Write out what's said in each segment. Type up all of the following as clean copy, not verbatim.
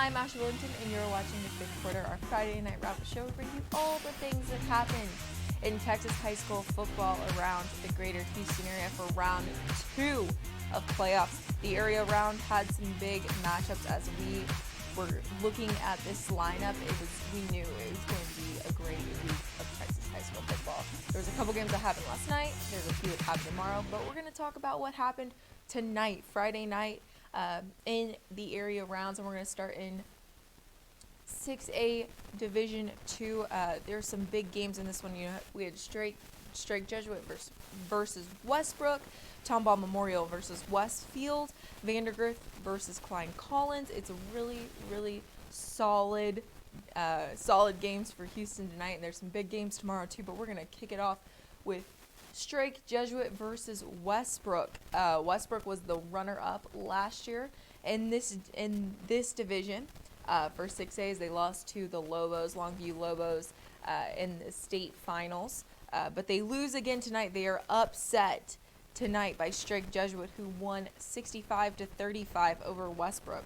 I'm Ashley Willington, and you're watching the fifth quarter, our Friday night wrap show. We bring you all the things that happened in Texas high school football around the greater Houston area for round 2 of playoffs. The area round had some big matchups as we were looking at this lineup. We knew it was going to be a great week of Texas high school football. There was a couple games that happened last night. There's a few that happen tomorrow, but we're going to talk about what happened tonight, Friday night, in the area rounds, and we're going to start in 6A Division 2. There's some big games in this one. We had Strake Jesuit versus Westbrook, Tomball Memorial versus Westfield, Vandergrift versus Klein Collins. It's a really solid games for Houston tonight, and there's some big games tomorrow too. But we're gonna kick it off with Strake Jesuit versus Westbrook. Westbrook was the runner-up last year in this division. For 6As, they lost to the Lobos, Longview Lobos, in the state finals. But they lose again tonight. They are upset tonight by Strake Jesuit, who won 65-35 over Westbrook.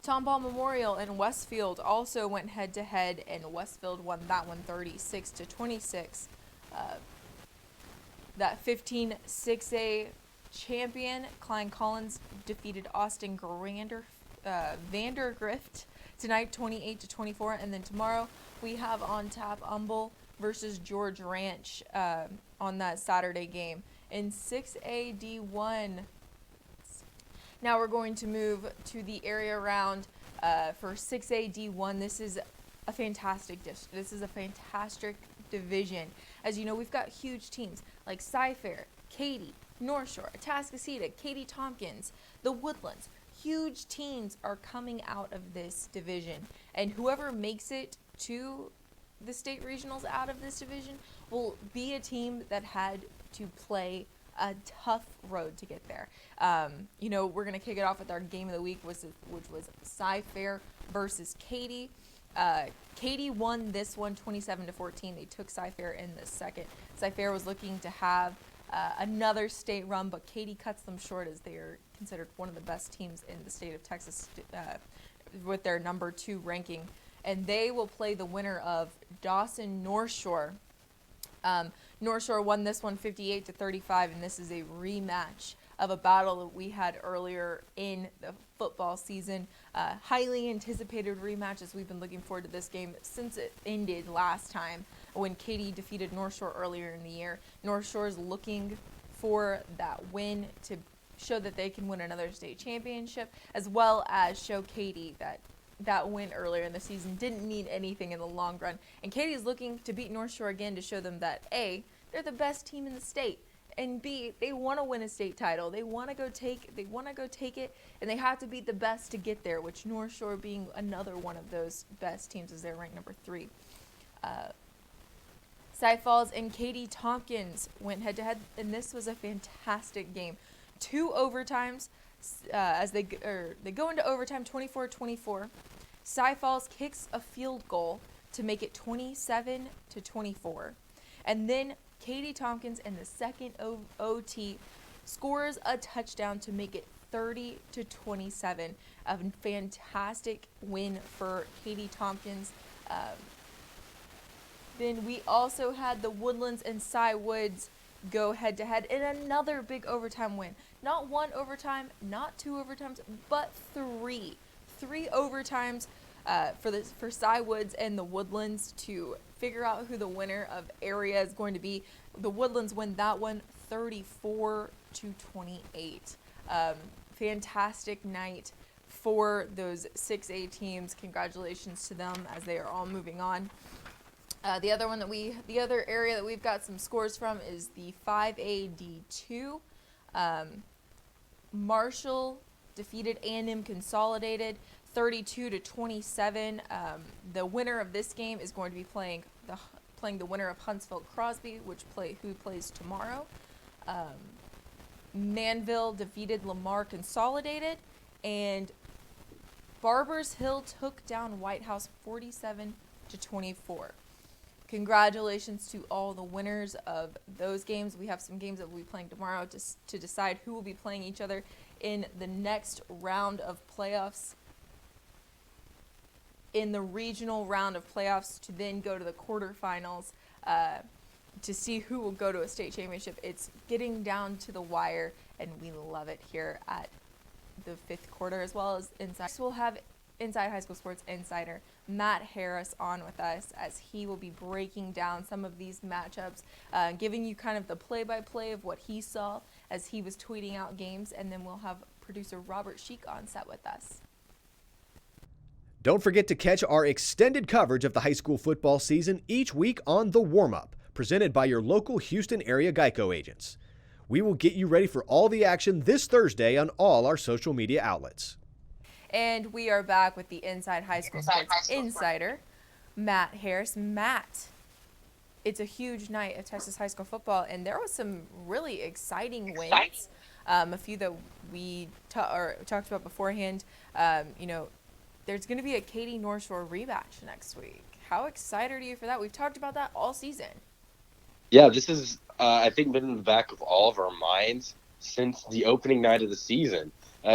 Tomball Memorial and Westfield also went head-to-head, and Westfield won that one 36-26. That 15 6A champion, Klein Collins, defeated Austin Vandergrift tonight 28-24, and then tomorrow we have on tap Humble versus George Ranch on that Saturday game in 6A D1. Now we're going to move to the area round for 6A D1. This is a fantastic division. As you know, we've got huge teams like Cy-Fair, Katy, North Shore, Atascocita, Katy Tompkins, the Woodlands. Huge teams are coming out of this division, and whoever makes it to the state regionals out of this division will be a team that had to play a tough road to get there. We're going to kick it off with our game of the week, which was Cy-Fair versus Katy. Katy won this one 27-14. They took Cy-Fair in the second. Cy-Fair was looking to have another state run, but Katy cuts them short as they are considered one of the best teams in the state of Texas with their number 2 ranking. And they will play the winner of Dawson North Shore. North Shore won this one 58-35, and this is a rematch of a battle that we had earlier in the football season. Highly anticipated rematch, as we've been looking forward to this game since it ended last time when Katy defeated North Shore earlier in the year. North Shore is looking for that win to show that they can win another state championship, as well as show Katy that win earlier in the season didn't mean anything in the long run. And Katy is looking to beat North Shore again to show them that A, they're the best team in the state, and B, they want to win a state title. They want to go take it, and they have to beat the best to get there, which North Shore being another one of those best teams, as they're ranked number 3. Cy Falls and Katy Tompkins went head-to-head, and this was a fantastic game. 2 overtimes as they go into overtime 24-24. Cy Falls kicks a field goal to make it 27-24. And then Katy Tompkins in the second OT scores a touchdown to make it 30-27. A fantastic win for Katy Tompkins. Then we also had the Woodlands and Cy Woods go head-to-head in another big overtime win. Not 1 overtime, not 2 overtimes, but 3. 3 overtimes for Cy Woods and the Woodlands to figure out who the winner of area is going to be. The Woodlands win that one 34-28. Fantastic night for those 6A teams. Congratulations to them as they are all moving on. The other area that we've got some scores from is the 5A D2. Marshall defeated A&M Consolidated 32-27. The winner of this game is going to be playing the winner of Huntsville Crosby, who plays tomorrow. Manville defeated Lamar Consolidated, and Barbers Hill took down White House 47-24. Congratulations to all the winners of those games. We have some games that we'll be playing tomorrow to decide who will be playing each other in the next round of playoffs. in the regional round of playoffs to then go to the quarterfinals to see who will go to a state championship. It's getting down to the wire, and we love it here at the fifth quarter, as well as Inside. We'll have Inside High School Sports Insider Matt Harris on with us, as he will be breaking down some of these matchups, giving you kind of the play-by-play of what he saw as he was tweeting out games, and then we'll have producer Robert Sheik on set with us. Don't forget to catch our extended coverage of the high school football season each week on The Warm-Up, presented by your local Houston area Geico agents. We will get you ready for all the action this Thursday on all our social media outlets. And we are back with the Inside High School Sports Insider, Matt Harris. Matt, it's a huge night of Texas high school football, and there was some really exciting wins. A few that we talked about beforehand. There's going to be a Katy North Shore rematch next week. How excited are you for that? We've talked about that all season. Yeah, this is, I think, been in the back of all of our minds since the opening night of the season.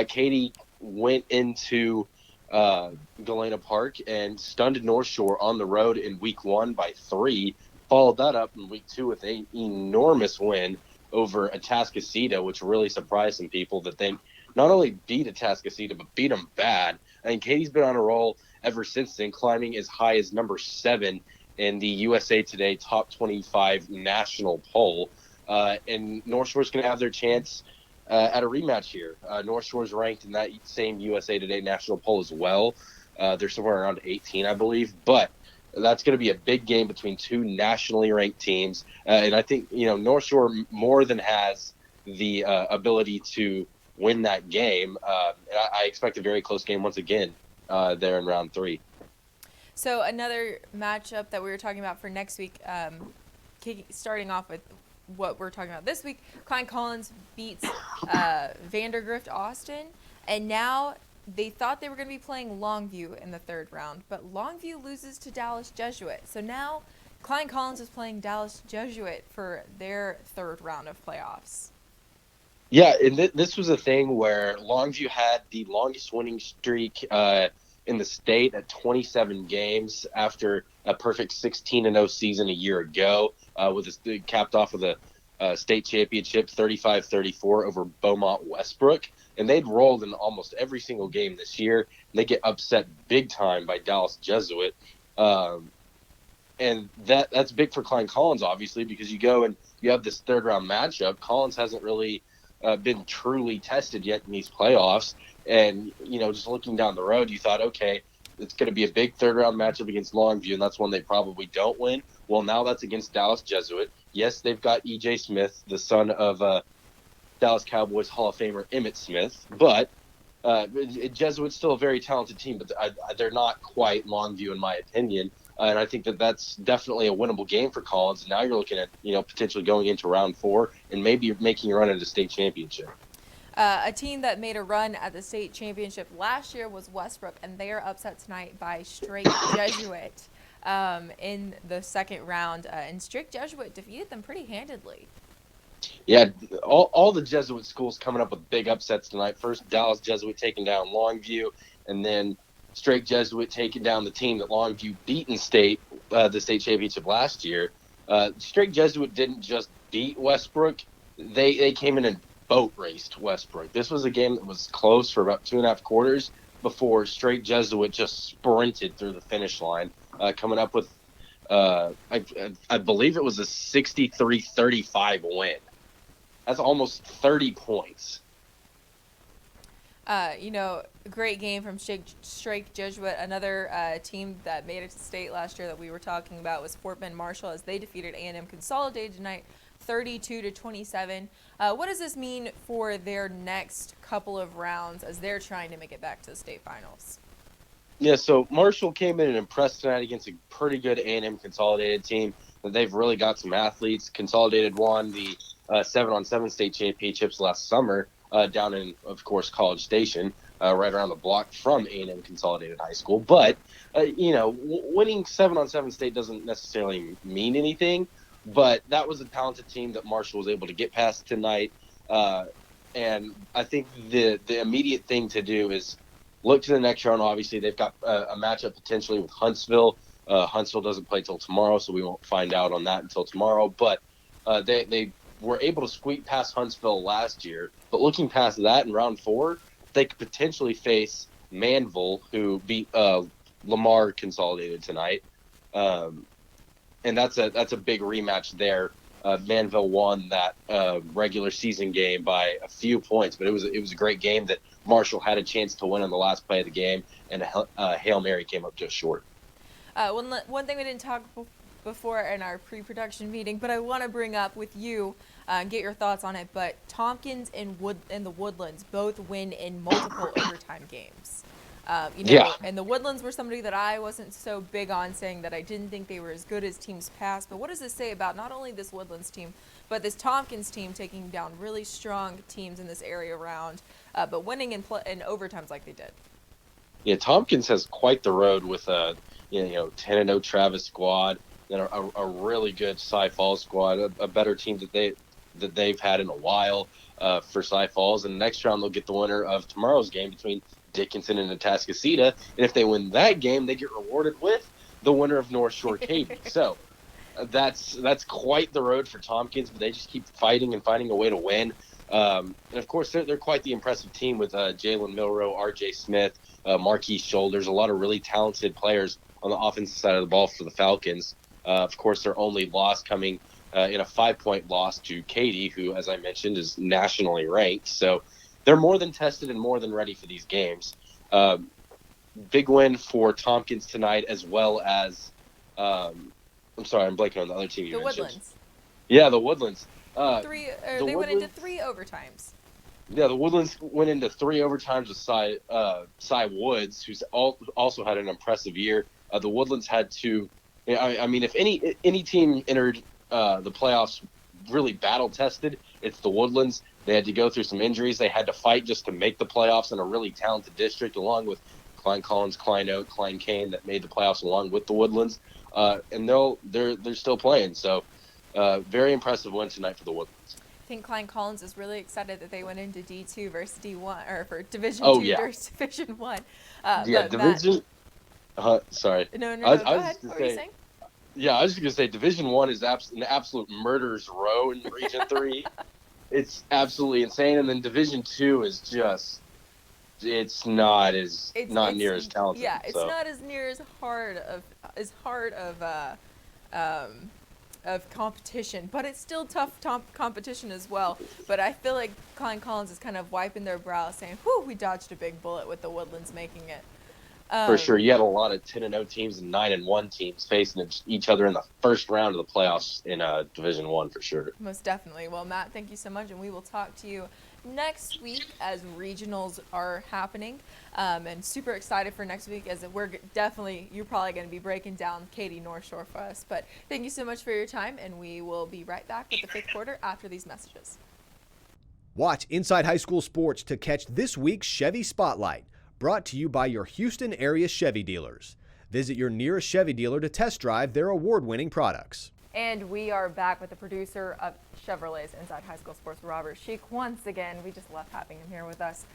Katy went into Galena Park and stunned North Shore on the road in week 1 by 3. Followed that up in week 2 with an enormous win over Atascocita, which really surprised some people that they not only beat Atascocita, but beat them bad. And Katy's been on a roll ever since then, climbing as high as number 7 in the USA Today Top 25 national poll. And North Shore's going to have their chance at a rematch here. North Shore's ranked in that same USA Today national poll as well. They're somewhere around 18, I believe. But that's going to be a big game between two nationally ranked teams. And I think, North Shore more than has the ability to win that game. I expect a very close game once again there in round 3. So another matchup that we were talking about for next week, starting off with what we're talking about this week, Klein Collins beats Vandergrift Austin, and now they thought they were going to be playing Longview in the third round, but Longview loses to Dallas Jesuit. So now Klein Collins is playing Dallas Jesuit for their third round of playoffs. Yeah, and this was a thing where Longview had the longest winning streak in the state at 27 games after a perfect 16-0 season a year ago, capped off with a state championship 35-34 over Beaumont Westbrook. And they'd rolled in almost every single game this year. They get upset big time by Dallas Jesuit. And that's big for Klein Collins, obviously, because you go and you have this third-round matchup. Collins hasn't really been truly tested yet in these playoffs. And, just looking down the road, you thought, okay, it's going to be a big third-round matchup against Longview, and that's one they probably don't win. Well, now that's against Dallas Jesuit. Yes, they've got E.J. Smith, the son of Dallas Cowboys Hall of Famer Emmitt Smith, but Jesuit's still a very talented team, but they're not quite Longview in my opinion. And I think that's definitely a winnable game for Collins. And now you're looking at, potentially going into round 4 and maybe making a run at a state championship. A team that made a run at the state championship last year was Westbrook, and they are upset tonight by Strake Jesuit in the second round. And Strake Jesuit defeated them pretty handedly. Yeah, all the Jesuit schools coming up with big upsets tonight. First, Dallas Jesuit taking down Longview, and then Strake Jesuit taking down the team that Longview beat in the state championship last year. Strake Jesuit didn't just beat Westbrook. They came in and boat raced Westbrook. This was a game that was close for about 2.5 quarters before Strake Jesuit just sprinted through the finish line, coming up with, I believe it was a 63-35 win. That's almost 30 points. Great game from Strake Jesuit. Another team that made it to state last year that we were talking about was Fort Bend Marshall, as they defeated A&M Consolidated tonight, 32-27. What does this mean for their next couple of rounds as they're trying to make it back to the state finals? Yeah, so Marshall came in and impressed tonight against a pretty good A&M Consolidated team. They've really got some athletes. Consolidated won the 7-on-7 state championships last summer down in, of course, College Station, right around the block from A&M Consolidated High School. But, winning 7-on-7 state doesn't necessarily mean anything. But that was a talented team that Marshall was able to get past tonight. And I think the immediate thing to do is look to the next round. Obviously, they've got a matchup potentially with Huntsville. Huntsville doesn't play till tomorrow, so we won't find out on that until tomorrow. But they were able to squeak past Huntsville last year. But looking past that in round 4, they could potentially face Manville, who beat Lamar Consolidated tonight. And that's a big rematch there. Manville won that regular season game by a few points, but it was a great game that Marshall had a chance to win on the last play of the game, and a Hail Mary came up just short. One thing we didn't talk before in our pre-production meeting, but I want to bring up with you and get your thoughts on it. But Tompkins and the Woodlands both win in multiple overtime games. And the Woodlands were somebody that I wasn't so big on, saying that I didn't think they were as good as teams past. But what does this say about not only this Woodlands team, but this Tompkins team taking down really strong teams in this area round, but winning in overtimes like they did? Yeah, Tompkins has quite the road with a 10-0 Travis squad, and a really good Cy Falls squad, a better team that they've had in a while for Cy Falls. And next round they'll get the winner of tomorrow's game between Dickinson and Atascocita, and if they win that game, they get rewarded with the winner of North Shore Katy. So that's quite the road for Tompkins, but they just keep fighting and finding a way to win. And of course, they're quite the impressive team with Jalen Milrow, R.J. Smith, Marquise Shoulders, a lot of really talented players on the offensive side of the ball for the Falcons. Of course, their only loss coming in a 5-point loss to Katy, who, as I mentioned, is nationally ranked. So they're more than tested and more than ready for these games. Big win for Tompkins tonight, as well as I'm sorry, I'm blanking on the other team you mentioned. The Woodlands. Yeah, the Woodlands. They went into 3 overtimes. Yeah, the Woodlands went into 3 overtimes with Cy Woods, who's also had an impressive year. The Woodlands had to. I mean, if any team entered the playoffs really battle tested, it's the Woodlands. They had to go through some injuries. They had to fight just to make the playoffs in a really talented district, along with Klein Collins, Klein Oak, Klein Kane, that made the playoffs along with the Woodlands. And they're still playing. So very impressive win tonight for the Woodlands. I think Klein Collins is really excited that they went into D2 versus D1, or for Division 2 versus Division 1. Division. Sorry. No, go ahead. What were you saying? Yeah, I was just going to say Division 1 is an absolute murderer's row in Region 3. It's absolutely insane. And then Division 2 is just, it's not near as talented. Yeah, it's not as near as hard of competition, but it's still tough competition as well. But I feel like Klein Collins is kind of wiping their brow, saying, "Whew, we dodged a big bullet with the Woodlands making it." For sure, you had a lot of 10-0 teams and 9-1 teams facing each other in the first round of the playoffs in Division 1 for sure. Most definitely. Well, Matt, thank you so much, and we will talk to you next week as regionals are happening. And super excited for next week, as you're probably going to be breaking down Katy North Shore for us. But thank you so much for your time, and we will be right back with the 5th quarter after these messages. Watch Inside High School Sports to catch this week's Chevy Spotlight, brought to you by your Houston area Chevy dealers. Visit your nearest Chevy dealer to test drive their award-winning products. And we are back with the producer of Chevrolet's Inside High School Sports, Robert Sheik, once again. We just love having him here with us.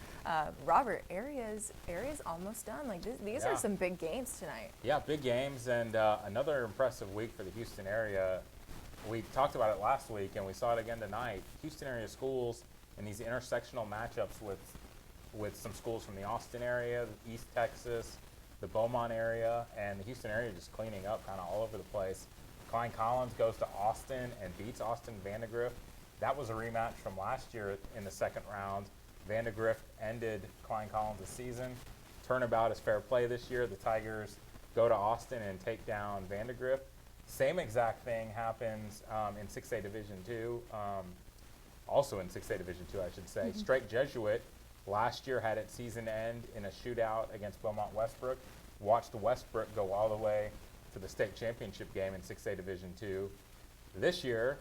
Robert, area's almost done. These are some big games tonight. Yeah, big games, and another impressive week for the Houston area. We talked about it last week, and we saw it again tonight. Houston area schools and these intersectional matchups with some schools from the Austin area, East Texas, the Beaumont area, and the Houston area just cleaning up kind of all over the place. Klein Collins goes to Austin and beats Austin Vandegrift. That was a rematch from last year in the second round. Vandegrift ended Klein Collins' season. Turnabout is fair play this year. The Tigers go to Austin and take down Vandegrift. Same exact thing happens in 6A Division 2, also in 6A Division 2, I should say. Mm-hmm. Strake Jesuit last year had its season end in a shootout against Beaumont Westbrook. Watched Westbrook go all the way to the state championship game in 6A Division 2. This year,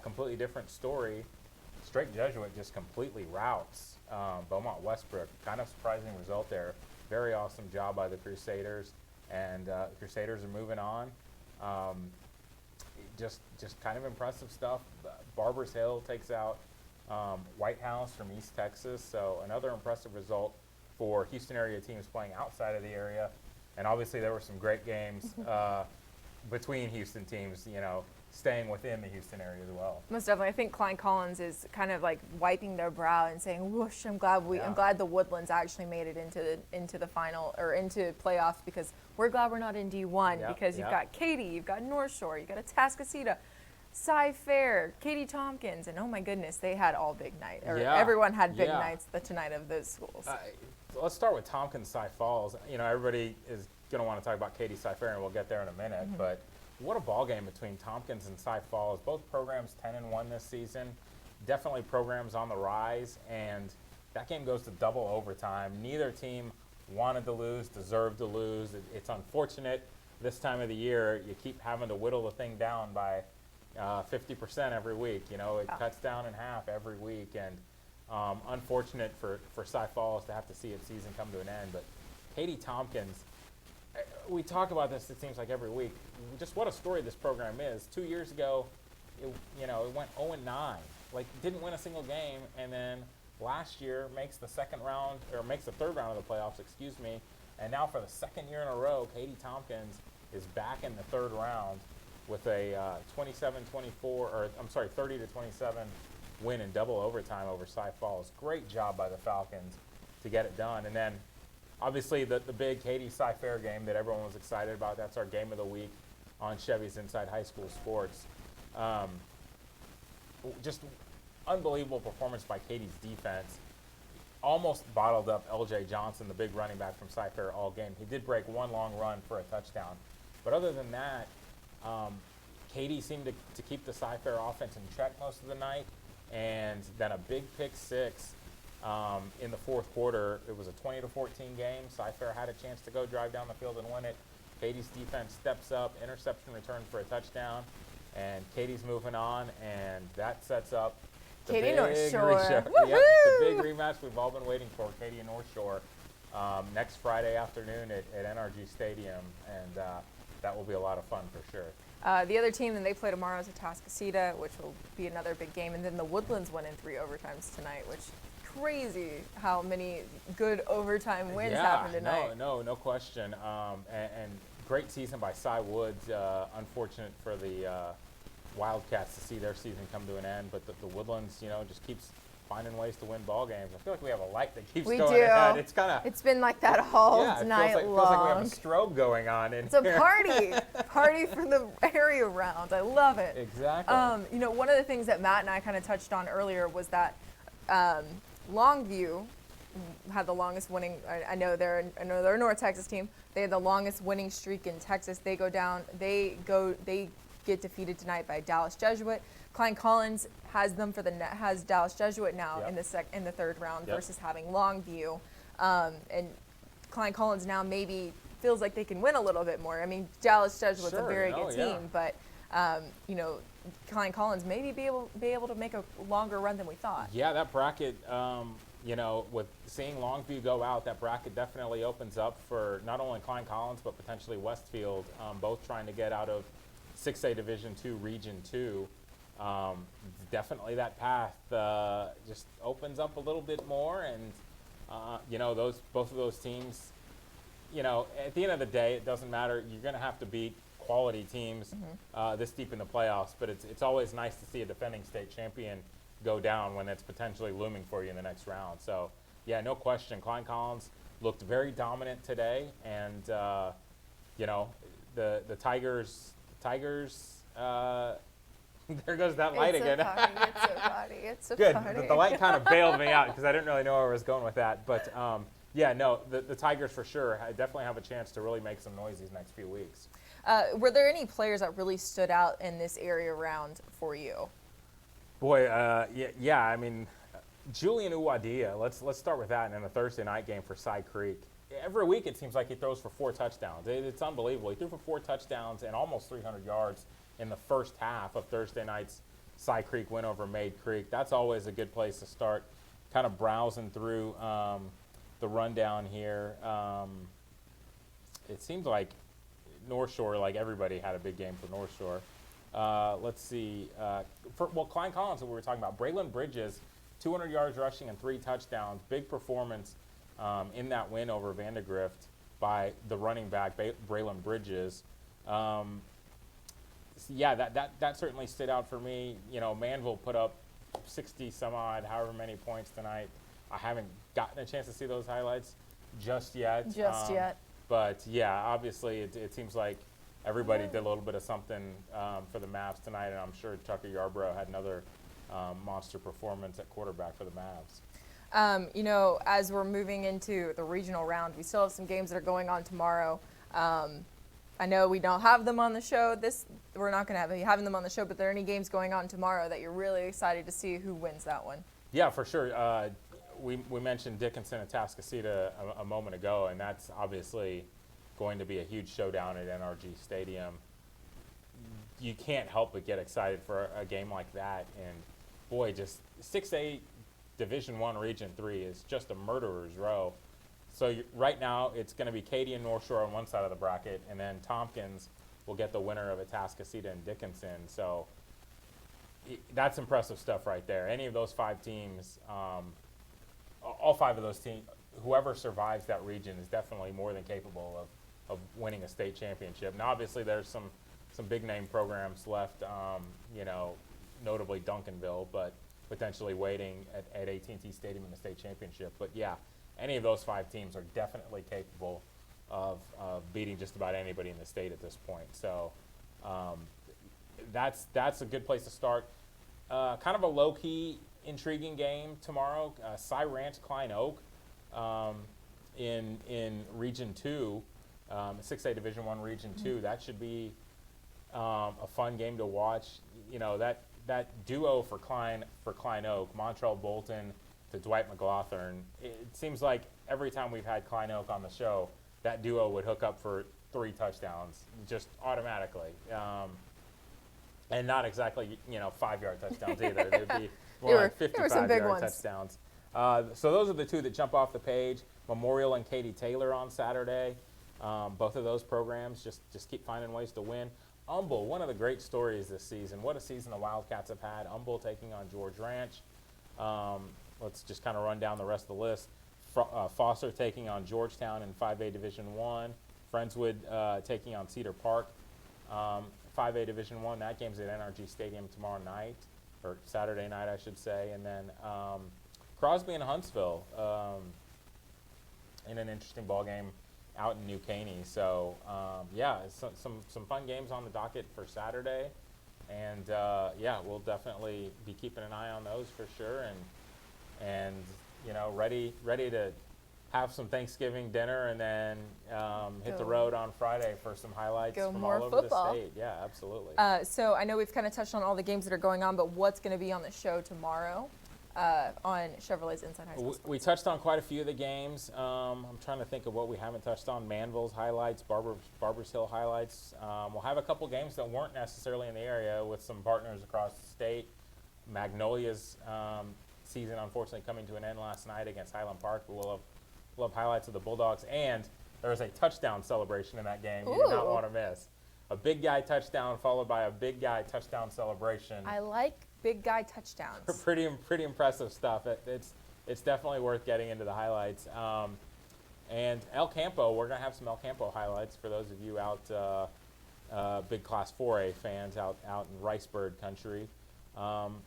completely different story. Strake Jesuit just completely routs Beaumont Westbrook. Kind of surprising result there. Very awesome job by the Crusaders, and the Crusaders are moving on. Just kind of impressive stuff. Barbers Hill takes out White House from East Texas, so another impressive result for Houston area teams playing outside of the area. And obviously there were some great games between Houston teams, staying within the Houston area as well. Most definitely. I think Klein Collins is kind of like wiping their brow and saying, "Whoosh! I'm glad the Woodlands actually made it into the final or into playoffs because we're glad we're not in D1 Yep, because you've yep. got Katy, you've got North Shore, you've got Atascocita, Cy-Fair, Katy Tompkins, and oh my goodness, they had all big night. Or Yeah, everyone had big yeah. nights tonight of those schools. Let's start with Tompkins Cy Falls. Everybody is going to want to talk about Katy Cy-Fair, and we'll get there in a minute. But what a ball game between Tompkins and Cy Falls. Both programs 10-1 this season. Definitely programs on the rise, and that game goes to double overtime. Neither team wanted to lose, deserved to lose. It's unfortunate this time of the year. You keep having to whittle the thing down by 50% every week. It cuts down in half every week, and unfortunate for Cy Falls to have to see its season come to an end. But Katy Tompkins, we talk about this, it seems like every week, just what a story this program is. 2 years ago, it went 0-9, didn't win a single game, and then last year makes the third round of the playoffs, and now for the second year in a row, Katy Tompkins is back in the third round with a 30-27 win in double overtime over Cy Falls. Great job by the Falcons to get it done. And then obviously the big Katy Cy-Fair game that everyone was excited about, that's our game of the week on Chevy's Inside High School Sports. Just unbelievable performance by Katy's defense. Almost bottled up LJ Johnson, the big running back from Cy-Fair, all game. He did break one long run for a touchdown. But other than that, Katy seemed to keep the Cy-Fair offense in check most of the night. And then a big pick six in the fourth quarter. It was a 20-14 game. Cy-Fair had a chance to go drive down the field and win it. Katy's defense steps up, interception return for a touchdown, and Katy's moving on, and that sets up the Katy big North Shore. Yep, the big rematch we've all been waiting for, Katy and North Shore, next Friday afternoon at NRG Stadium, and that will be a lot of fun for sure. The other team that they play tomorrow is Atascocita, which will be another big game. And then the Woodlands won in 3 overtimes tonight, which is crazy how many good overtime wins happened tonight. No question. And great season by Cy Woods. Unfortunate for the Wildcats to see their season come to an end. But the Woodlands, just keeps finding ways to win ball games. I feel like we have a light that keeps We going do. ahead. It's been like that all it night feels long. like we have a strobe going on in It's a here. party for the area round. I love it. Exactly. One of the things that Matt and I kind of touched on earlier was that Longview had the longest winning. I know they're a North Texas team. They had the longest winning streak in Texas. They get defeated tonight by Dallas Jesuit. Klein Collins has Dallas Jesuit now Yep. in the third round Yep. versus having Longview, and Klein Collins now maybe feels like they can win a little bit more. I mean, Dallas Jesuit's a Sure, very good yeah. team, but Klein Collins maybe be able to make a longer run than we thought. Yeah, that bracket, with seeing Longview go out, that bracket definitely opens up for not only Klein Collins, but potentially Westfield, both trying to get out of 6A Division II Region 2. Definitely that path just opens up a little bit more, and both of those teams, at the end of the day, it doesn't matter. You're going to have to beat quality teams this deep in the playoffs, but it's always nice to see a defending state champion go down when it's potentially looming for you in the next round. So yeah, no question, Klein Collins looked very dominant today, and the Tigers. There goes that light again. It's so funny. It's so Good. funny. The light kind of bailed me out because I didn't really know where I was going with that. But the Tigers for sure definitely have a chance to really make some noise these next few weeks. Were there any players that really stood out in this area round for you? Boy, yeah. I mean, Julian Uwadia. Let's start with that. And then a Thursday night game for Cy Creek. Every week it seems like he throws for 4 touchdowns. It's unbelievable. He threw for 4 touchdowns and almost 300 yards in the first half of Thursday night's Cy Creek win over Maid Creek. That's always a good place to start, kind of browsing through the rundown here. It seems like North Shore, like everybody had a big game for North Shore. Let's see. Klein Collins, that we were talking about. Braylon Bridges, 200 yards rushing and 3 touchdowns. Big performance in that win over Vandergrift by the running back, Braylon Bridges. Yeah, that certainly stood out for me. You know, Manville put up 60 some odd, however many points tonight. I haven't gotten a chance to see those highlights just yet. But yeah, obviously it seems like everybody did a little bit of something for the Mavs tonight, and I'm sure Tucker Yarbrough had another monster performance at quarterback for the Mavs. You know, as we're moving into the regional round, we still have some games that are going on tomorrow. I know we don't have them on the show. We're not going to be having them on the show, but are there any games going on tomorrow that you're really excited to see who wins that one? Yeah, for sure. We mentioned Dickinson and Atascocita a moment ago, and that's obviously going to be a huge showdown at NRG Stadium. You can't help but get excited for a game like that. And boy, just 6A Division I Region 3 is just a murderer's row. So right now it's going to be Katy and North Shore on one side of the bracket, and then Tompkins will get the winner of Atascocita and Dickinson. So that's impressive stuff right there. Any of those 5 teams, all 5 of those teams, whoever survives that region is definitely more than capable of winning a state championship. Now, obviously, there's some big name programs left, you know, notably Duncanville, but potentially waiting at AT&T Stadium in the state championship. But yeah, any of those 5 teams are definitely capable of beating just about anybody in the state at this point. So that's a good place to start. Kind of a low-key, intriguing game tomorrow. Cy Ranch Klein Oak in Region 2, 6A Division I Region 2. That should be a fun game to watch. You know, that duo for Klein Oak, Montrell Bolton to Dwight McLaughlin, it seems like every time we've had Klein Oak on the show, that duo would hook up for 3 touchdowns just automatically. And not exactly, you know, 5-yard touchdowns either. They'd be more like 55-yard touchdowns. So those are the 2 that jump off the page. Memorial and Katy Taylor on Saturday. Both of those programs just keep finding ways to win. Humble, one of the great stories this season. What a season the Wildcats have had. Humble taking on George Ranch. Let's just kind of run down the rest of the list. Foster taking on Georgetown in 5A Division I. Friendswood taking on Cedar Park. 5A Division I, that game's at NRG Stadium tomorrow night, or Saturday night, I should say. And then Crosby and Huntsville in an interesting ball game out in New Caney. So yeah, some fun games on the docket for Saturday, and yeah, we'll definitely be keeping an eye on those for sure, and you know, ready to have some Thanksgiving dinner, and then hit the road on Friday for some highlights from all over the state. Yeah, absolutely. So I know we've kind of touched on all the games that are going on, but what's going to be on the show tomorrow on Chevrolet's Inside High School? We touched on quite a few of the games. I'm trying to think of what we haven't touched on. Manville's highlights, Barbers Hill highlights. We'll have a couple games that weren't necessarily in the area with some partners across the state. Magnolia's season, unfortunately, coming to an end last night against Highland Park. We'll have highlights of the Bulldogs, and there was a touchdown celebration in that game you do not want to miss. A big guy touchdown followed by a big guy touchdown celebration. I like big guy touchdowns. Pretty impressive stuff. It's definitely worth getting into the highlights. And El Campo, we're going to have some El Campo highlights for those of you out, big Class 4A fans out in Ricebird country.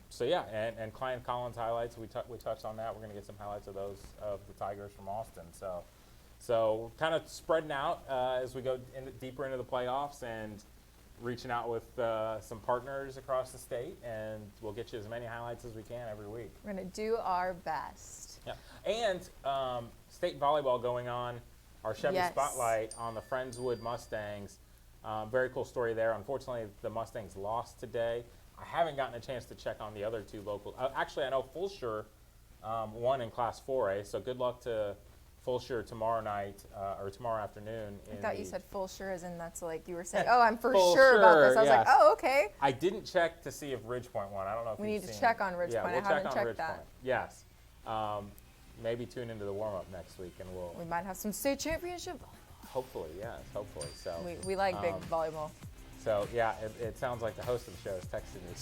So yeah, and Klein Collins highlights, we touched on that. We're going to get some highlights of those, of the Tigers from Austin. So kind of spreading out as we go deeper into the playoffs and reaching out with some partners across the state, and we'll get you as many highlights as we can every week. We're going to do our best. Yeah, and state volleyball going on, our Chevy Spotlight on the Friendswood Mustangs. Very cool story there. Unfortunately, the Mustangs lost today. I haven't gotten a chance to check on the other 2 local. Actually, I know Fulshire won in Class 4A, so good luck to Fulshire tomorrow night or tomorrow afternoon. I thought you said Fulshire as in that's like you were saying, oh, I'm for sure about this. I was like, oh, okay. I didn't check to see if Ridgepoint won. I don't know if we need to check on Ridgepoint. I haven't checked that. Yes. Maybe tune into the warm-up next week, and we might have some state championship volleyball. Hopefully, yes, hopefully. So we like big volleyball. So yeah, it sounds like the host of the show is texting me.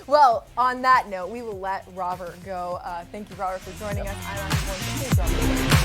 Well, on that note, we will let Robert go. Thank you, Robert, for joining us. I'm Ashley Bourne. Please, Robert.